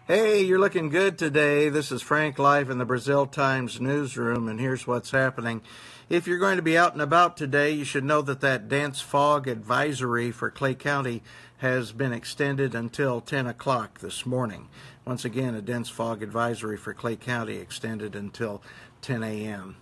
Hey, you're looking good today. This is Frank live in the Brazil Times newsroom, and here's what's happening. If you're going to be out and about today, you should know that dense fog advisory for Clay County has been extended until 10 o'clock this morning. Once again, a dense fog advisory for Clay County extended until 10 a.m.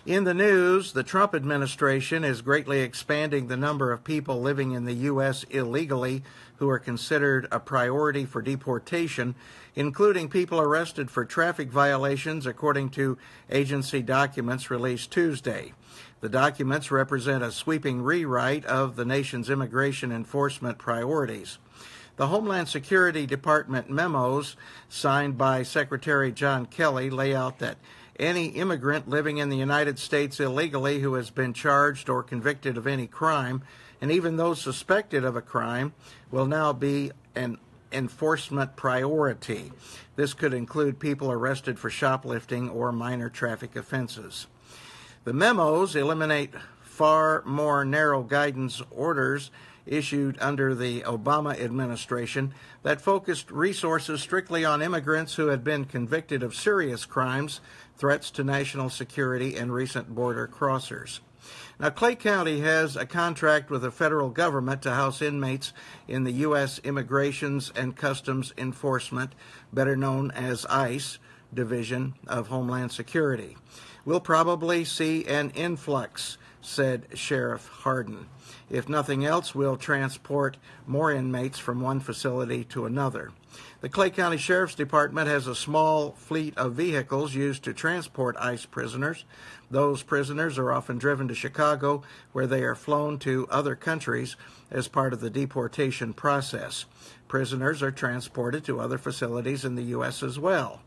In the news, the Trump administration is greatly expanding the number of people living in the U.S. illegally who are considered a priority for deportation, including people arrested for traffic violations, according to agency documents released Tuesday. The documents represent a sweeping rewrite of the nation's immigration enforcement priorities. The Homeland Security Department memos signed by Secretary John Kelly lay out that any immigrant living in the United States illegally who has been charged or convicted of any crime, and even those suspected of a crime, will now be an enforcement priority. This could include people arrested for shoplifting or minor traffic offenses. The memos eliminate far more narrow guidance orders issued under the Obama administration that focused resources strictly on immigrants who had been convicted of serious crimes, threats to national security, and recent border crossers. Now, Clay County has a contract with the federal government to house inmates in the U.S. Immigrations and Customs Enforcement, better known as ICE, Division of Homeland Security. We'll probably see an influx, said Sheriff Harden. If nothing else, we'll transport more inmates from one facility to another. The Clay County Sheriff's Department has a small fleet of vehicles used to transport ICE prisoners. Those prisoners are often driven to Chicago, where they are flown to other countries as part of the deportation process. Prisoners are transported to other facilities in the U.S. as well.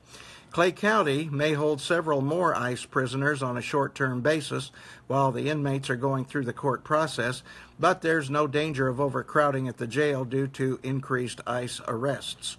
Clay County may hold several more ICE prisoners on a short-term basis while the inmates are going through the court process, but there's no danger of overcrowding at the jail due to increased ICE arrests.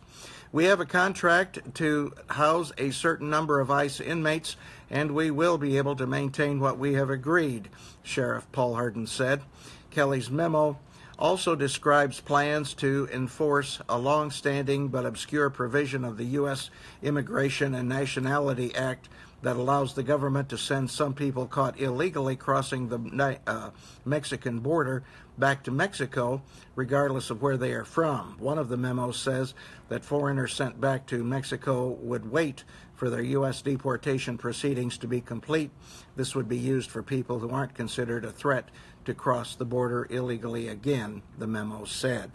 We have a contract to house a certain number of ICE inmates, and we will be able to maintain what we have agreed, Sheriff Paul Harden said. Kelly's memo also describes plans to enforce a long-standing but obscure provision of the U.S. Immigration and Nationality Act that allows the government to send some people caught illegally crossing the Mexican border back to Mexico, regardless of where they are from. One of the memos says that foreigners sent back to Mexico would wait for their U.S. deportation proceedings to be complete. This would be used for people who aren't considered a threat to cross the border illegally again, the memo said.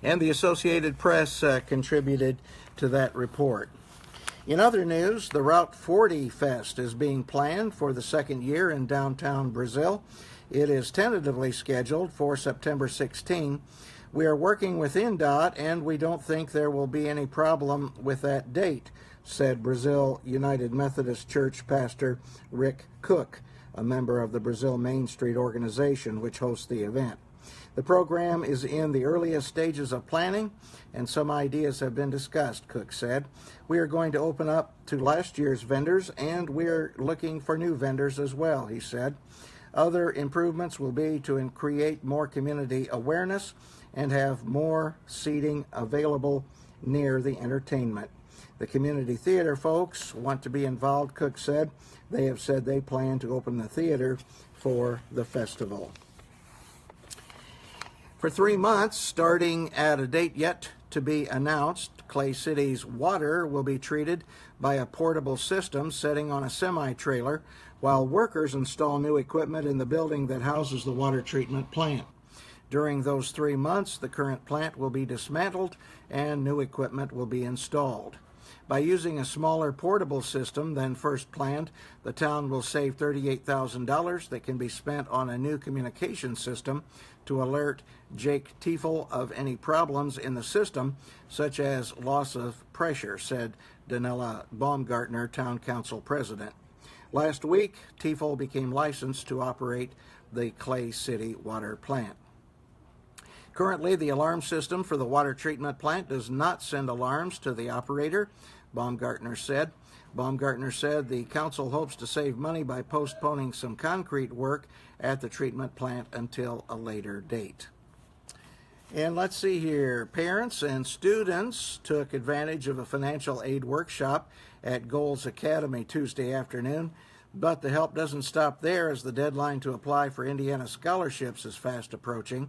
And the Associated Press contributed to that report. In other news, the Route 40 Fest is being planned for the second year in downtown Brazil. It is tentatively scheduled for September 16. We are working with INDOT, and we don't think there will be any problem with that date, said Brazil United Methodist Church pastor Rick Cook, a member of the Brazil Main Street organization, which hosts the event. The program is in the earliest stages of planning, and some ideas have been discussed, Cook said. We are going to open up to last year's vendors, and we're looking for new vendors as well, he said. Other improvements will be to create more community awareness and have more seating available near the entertainment. The community theater folks want to be involved, Cook said. They have said they plan to open the theater for the festival. For 3 months, starting at a date yet to be announced, Clay City's water will be treated by a portable system sitting on a semi-trailer while workers install new equipment in the building that houses the water treatment plant. During those 3 months, the current plant will be dismantled and new equipment will be installed. By using a smaller portable system than first planned, the town will save $38,000 that can be spent on a new communication system to alert Jake Tiefel of any problems in the system, such as loss of pressure, said Danella Baumgartner, Town Council President. Last week, Tiefel became licensed to operate the Clay City water plant. Currently, the alarm system for the water treatment plant does not send alarms to the operator, Baumgartner said. Baumgartner said the council hopes to save money by postponing some concrete work at the treatment plant until a later date. And let's see here. Parents and students took advantage of a financial aid workshop at Goals Academy Tuesday afternoon. But the help doesn't stop there, as the deadline to apply for Indiana scholarships is fast approaching.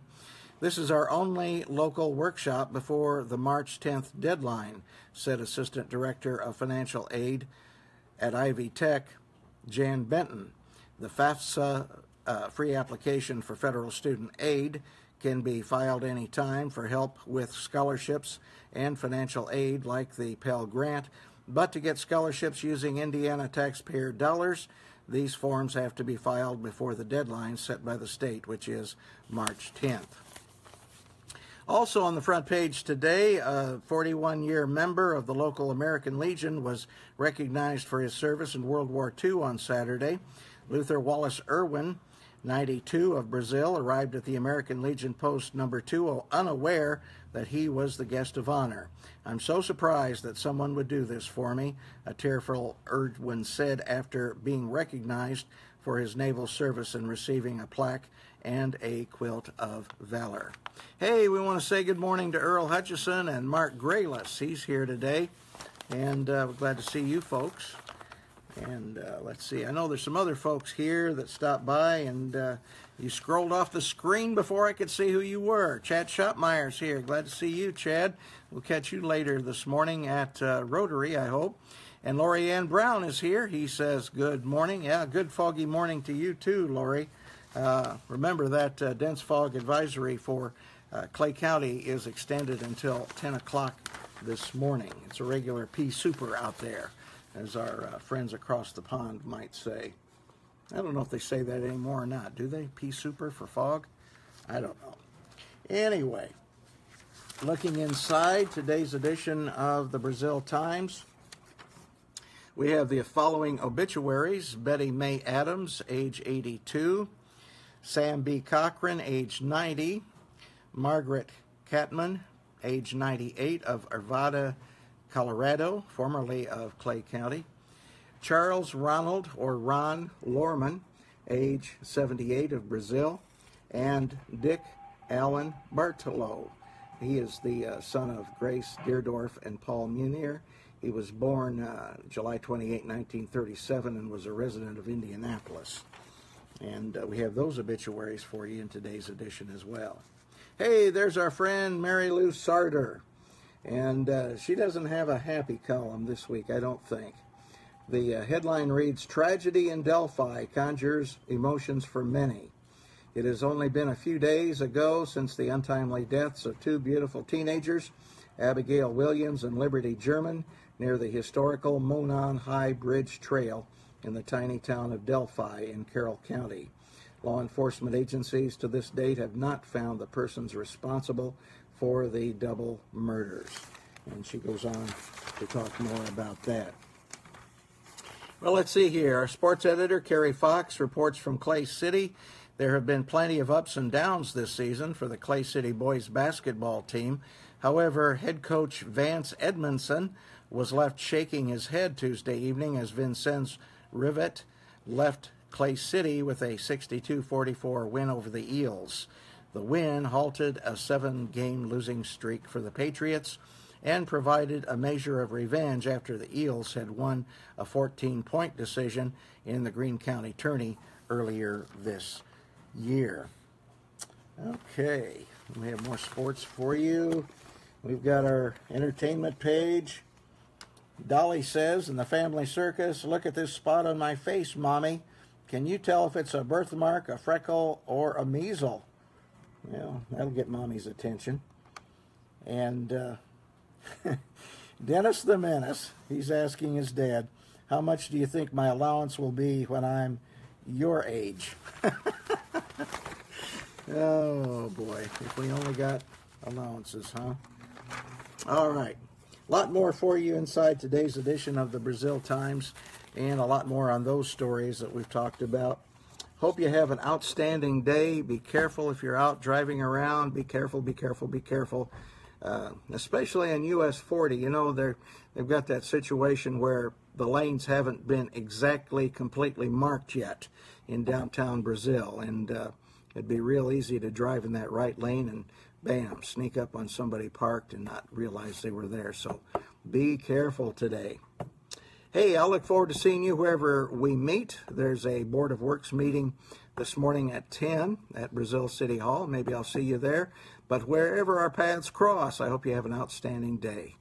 This is our only local workshop before the March 10th deadline, said Assistant Director of Financial Aid at Ivy Tech, Jan Benton. The FAFSA free application for federal student aid can be filed any time for help with scholarships and financial aid like the Pell Grant. But to get scholarships using Indiana taxpayer dollars, these forms have to be filed before the deadline set by the state, which is March 10th. Also on the front page today, a 41-year member of the local American Legion was recognized for his service in World War II on Saturday. Luther Wallace Irwin, 92, of Brazil, arrived at the American Legion Post number 2 unaware that he was the guest of honor. "I'm so surprised that someone would do this for me," a tearful Irwin said after being recognized for his naval service and receiving a plaque and a quilt of valor. Hey, we want to say good morning to Earl Hutchison and Mark Graylis. He's here today, and we're glad to see you folks. And let's see, I know there's some other folks here that stopped by, and you scrolled off the screen before I could see who you were. Chad Shopmeyer's here. Glad to see you, Chad. We'll catch you later this morning at Rotary, I hope. And Lori Ann Brown is here. He says good morning. Yeah, good foggy morning to you too, Lori. Remember that dense fog advisory for Clay County is extended until 10 o'clock this morning. It's a regular pea super out there, as our friends across the pond might say. I don't know if they say that anymore or not. Do they? Pea super for fog? I don't know. Anyway, looking inside today's edition of the Brazil Times, we have the following obituaries: Betty Mae Adams, age 82, Sam B. Cochran, age 90, Margaret Catman, age 98, of Arvada, Colorado, formerly of Clay County, Charles Ronald, or Ron Lorman, age 78, of Brazil, and Dick Allen Bartolo. He is the son of Grace Deerdorf and Paul Munier. He was born July 28, 1937, and was a resident of Indianapolis. And we have those obituaries for you in today's edition as well. Hey, there's our friend Mary Lou Sarter. And she doesn't have a happy column this week, I don't think. The headline reads, "Tragedy in Delphi conjures emotions for many." It has only been a few days ago since the untimely deaths of two beautiful teenagers, Abigail Williams and Liberty German, near the historical Monon High Bridge Trail in the tiny town of Delphi in Carroll County. Law enforcement agencies to this date have not found the persons responsible for the double murders. And she goes on to talk more about that. Well, let's see here. Our sports editor, Kerry Fox, reports from Clay City. There have been plenty of ups and downs this season for the Clay City boys basketball team. However, head coach Vance Edmondson was left shaking his head Tuesday evening as Vincennes Rivet left Clay City with a 62-44 win over the Eels. The win halted a 7-game losing streak for the Patriots and provided a measure of revenge after the Eels had won a 14-point decision in the Greene County tourney earlier this year. Okay, we have more sports for you. We've got our entertainment page. Dolly says in the family circus, "Look at this spot on my face, Mommy. Can you tell if it's a birthmark, a freckle, or a measle?" Well, that'll get Mommy's attention. And Dennis the Menace, he's asking his dad, "How much do you think my allowance will be when I'm your age?" Oh, boy. If we only got allowances, huh? All right. A lot more for you inside today's edition of the Brazil Times, and a lot more on those stories that we've talked about. Hope you have an outstanding day. Be careful if you're out driving around. Be careful, be careful, be careful. Especially on US 40. You know, they've got that situation where the lanes haven't been exactly completely marked yet in downtown Brazil. And it'd be real easy to drive in that right lane and bam, sneak up on somebody parked and not realize they were there. So be careful today. Hey, I'll look forward to seeing you wherever we meet. There's a Board of Works meeting this morning at 10 at Brazil City Hall. Maybe I'll see you there. But wherever our paths cross, I hope you have an outstanding day.